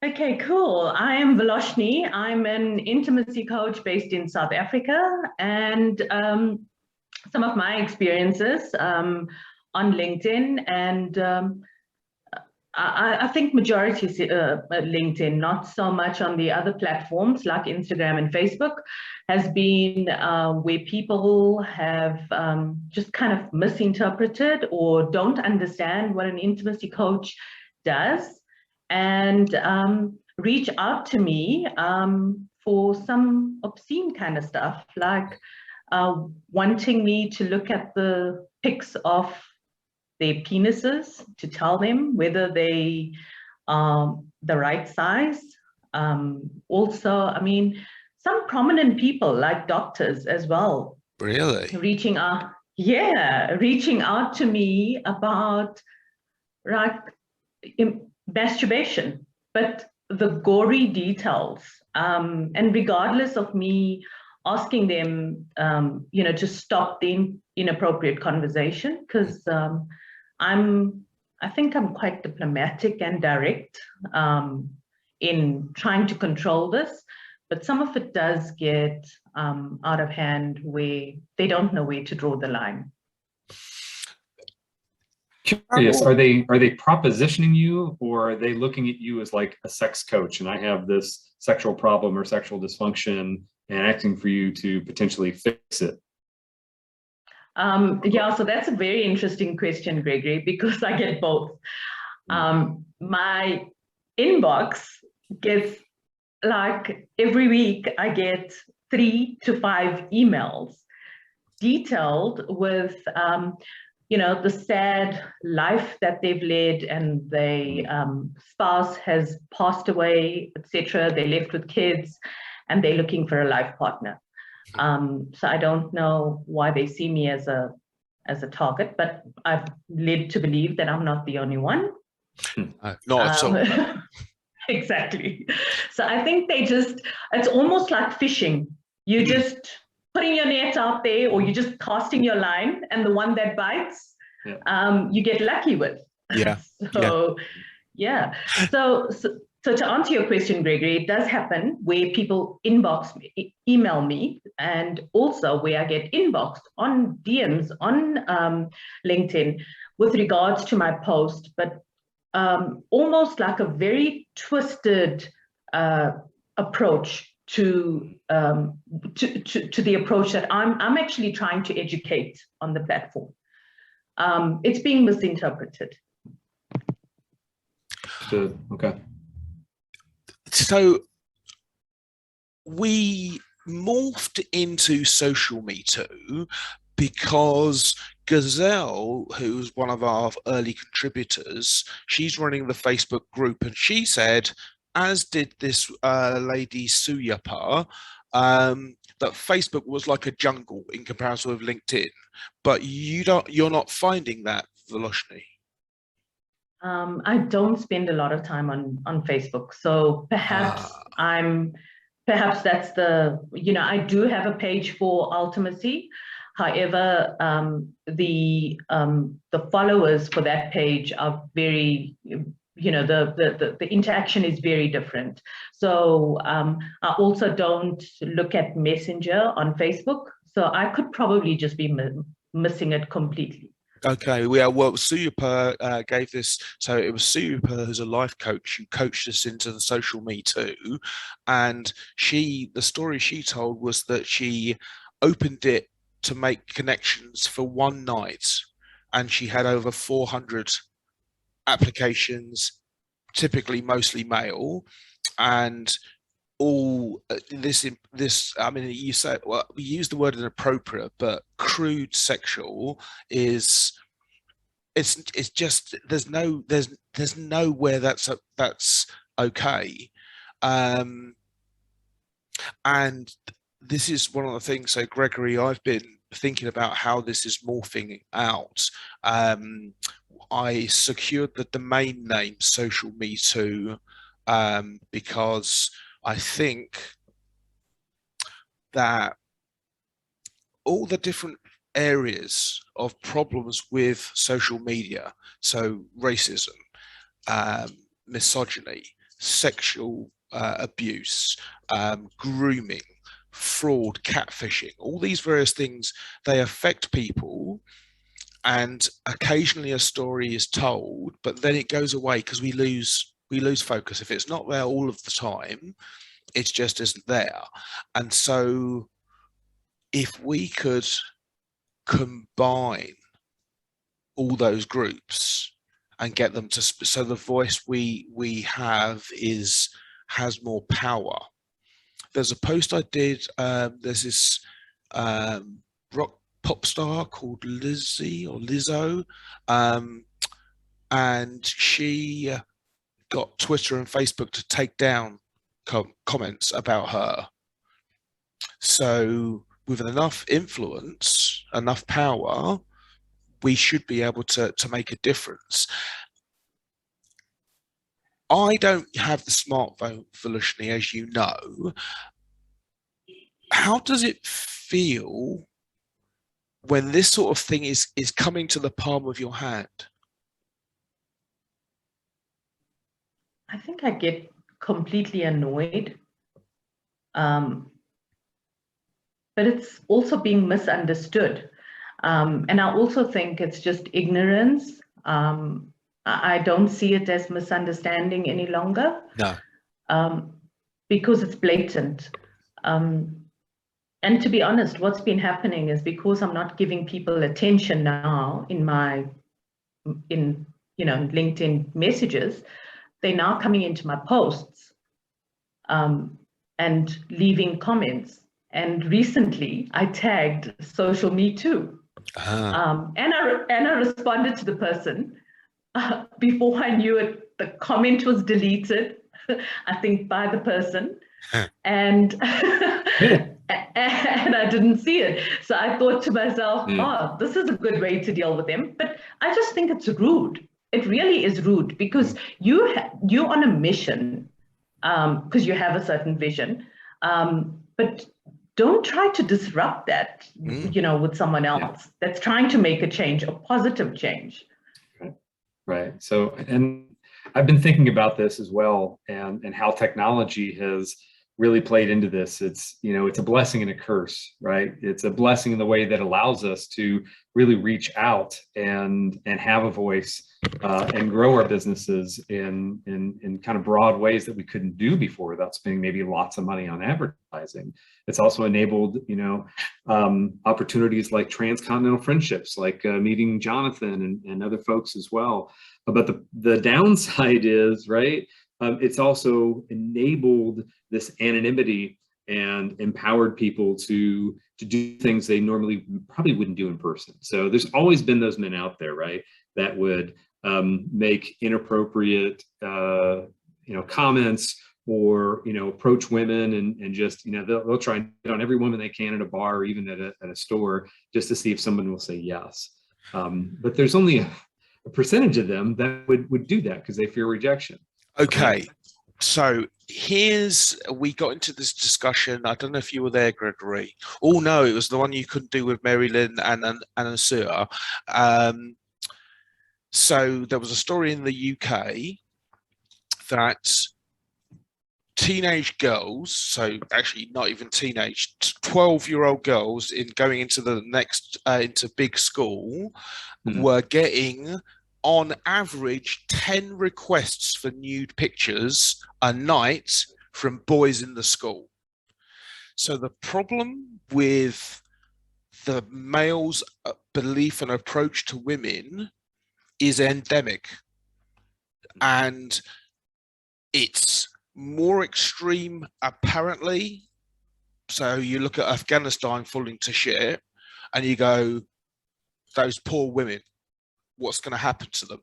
Okay, cool. I am Veloshni. I'm an intimacy coach based in South Africa, and some of my experiences on LinkedIn, and I think majority is LinkedIn, not so much on the other platforms like Instagram and Facebook, has been where people have just kind of misinterpreted or don't understand what an intimacy coach does, and reach out to me for some obscene kind of stuff, like wanting me to look at the pics of their penises to tell them whether they are the right size. Also, I mean, some prominent people like doctors as well, Really? reaching out, yeah, reaching out to me about like masturbation, but the gory details. And regardless of me asking them, to stop the inappropriate conversation, because I'm, I think I'm quite diplomatic and direct in trying to control this, but some of it does get out of hand where they don't know where to draw the line. Curious, are they propositioning you, or are they looking at you as like a sex coach and I have this sexual problem or sexual dysfunction and asking for you to potentially fix it? Yeah, so that's a very interesting question, Gregory, because I get both. My inbox gets, like, every week I get 3 to 5 emails detailed with the sad life that they've led, and their spouse has passed away, etc. They're left with kids and they're looking for a life partner. So I don't know why they see me as a target, but I've led to believe that I'm not the only one. Not at all. Exactly. So I think it's almost like fishing. You just putting your net out there, or you're just casting your line, and the one that bites, you get lucky with. Yeah. So yeah. So to answer your question, Gregory, it does happen where people inbox me, email me, and also where I get inboxed on DMs on LinkedIn with regards to my post, but almost like a very twisted approach to the approach that I'm actually trying to educate on the platform. It's being misinterpreted. Okay. So we morphed into SocialMeToo because Gazelle, who's one of our early contributors, she's running the Facebook group, and she said, as did this lady Suyapa, that Facebook was like a jungle in comparison with LinkedIn. But you're not finding that, Veloshni. I don't spend a lot of time on Facebook, so perhaps that's I do have a page for Ultimacy. However, the followers for that page are very, the interaction is very different. So I also don't look at Messenger on Facebook, so I could probably just be missing it completely. Okay, well, Suyapa gave this, so it was Suyapa, who's a life coach, who coached us into the SocialMeToo, and the story she told was that she opened it to make connections for one night, and she had over 400 applications, typically mostly male, and all this, I mean, you say, well, we use the word inappropriate, but crude sexual is, it's just, there's nowhere that's okay. And this is one of the things, so Gregory, I've been thinking about how this is morphing out. I secured the domain name SocialMeToo because I think that all the different areas of problems with social media, so racism, misogyny, sexual abuse, grooming, fraud, catfishing, all these various things, they affect people. And occasionally a story is told, but then it goes away because we lose focus. If it's not there all of the time, it just isn't there. And so if we could combine all those groups and get them to, so the voice we have has more power. There's a post I did, there's this rock pop star called Lizzie or Lizzo, and she got Twitter and Facebook to take down comments about her. So with enough influence, enough power, we should be able to make a difference. I don't have the smartphone, Volashni, as you know. How does it feel when this sort of thing is coming to the palm of your hand? I think I get completely annoyed. But it's also being misunderstood. And I also think it's just ignorance. I don't see it as misunderstanding any longer. No. Because it's blatant. And to be honest, what's been happening is because I'm not giving people attention now in LinkedIn messages, they're now coming into my posts and leaving comments. And recently I tagged SocialMeToo. And I responded to the person. Before I knew it, the comment was deleted, I think by the person. And and I didn't see it. So I thought to myself, oh, this is a good way to deal with them. But I just think it's rude. It really is rude, because you're on a mission, because you have a certain vision, but don't try to disrupt that, with someone else that's trying to make a change, a positive change. Right. So, and I've been thinking about this as well, and how technology has really played into this. It's, it's a blessing and a curse, right? It's a blessing in the way that allows us to really reach out and have a voice, and grow our businesses in kind of broad ways that we couldn't do before without spending maybe lots of money on advertising. It's also enabled, opportunities like transcontinental friendships, like meeting Jonathan and other folks as well. But the downside is, right, it's also enabled this anonymity and empowered people to do things they normally probably wouldn't do in person. So there's always been those men out there, right, that would make inappropriate, comments, or approach women and just they'll try and get on every woman they can at a bar or even at a store just to see if someone will say yes. But there's only a percentage of them that would do that because they fear rejection. Okay, so we got into this discussion. I don't know if you were there, Gregory. Oh no, it was the one you couldn't do with Mary Lynn and Asura. So there was a story in the UK that teenage girls, so actually not even teenage, 12-year-old girls going into the next into big school were getting on average 10 requests for nude pictures a night from boys in the school. So the problem with the male's belief and approach to women is endemic, and it's more extreme apparently. So you look at Afghanistan falling to shit and you go, those poor women, what's going to happen to them?